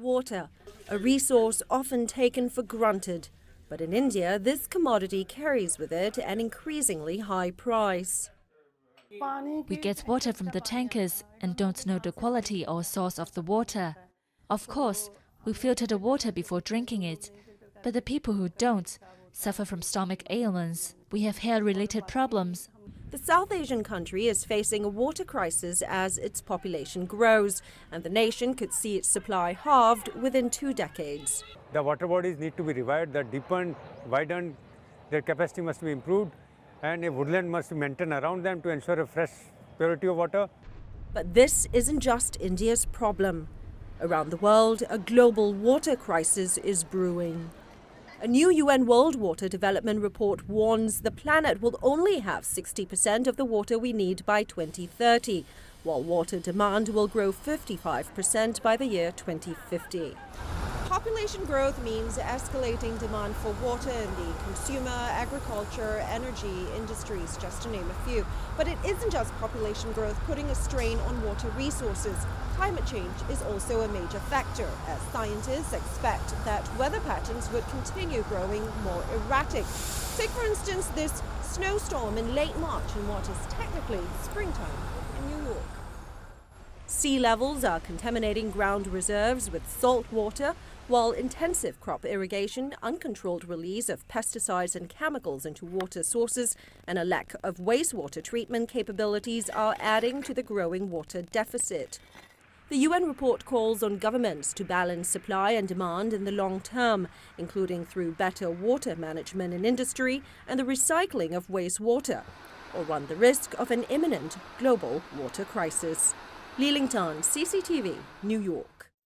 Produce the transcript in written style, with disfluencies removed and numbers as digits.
Water, a resource often taken for granted. But in India, this commodity carries with it an increasingly high price. We get water from the tankers and don't know the quality or source of the water. Of course, we filter the water before drinking it, but the people who don't suffer from stomach ailments. We have hair-related problems. The South Asian country is facing a water crisis as its population grows, and the nation could see its supply halved within 2 decades. The water bodies need to be revived, they're deepened, widened, their capacity must be improved, and a woodland must be maintained around them to ensure a fresh purity of water. But this isn't just India's problem. Around the world, a global water crisis is brewing. A new UN World Water Development Report warns the planet will only have 60% of the water we need by 2030, while water demand will grow 55% by the year 2050. Population growth means escalating demand for water in the consumer, agriculture, energy industries, just to name a few. But it isn't just population growth putting a strain on water resources. Climate change is also a major factor, as scientists expect that weather patterns would continue growing more erratic. Take, for instance, this snowstorm in late March in what is technically springtime in New York. Sea levels are contaminating ground reserves with salt water, while intensive crop irrigation, uncontrolled release of pesticides and chemicals into water sources, and a lack of wastewater treatment capabilities are adding to the growing water deficit. The UN report calls on governments to balance supply and demand in the long term, including through better water management in industry and the recycling of wastewater, or run the risk of an imminent global water crisis. Li Lingtan, CCTV, New York.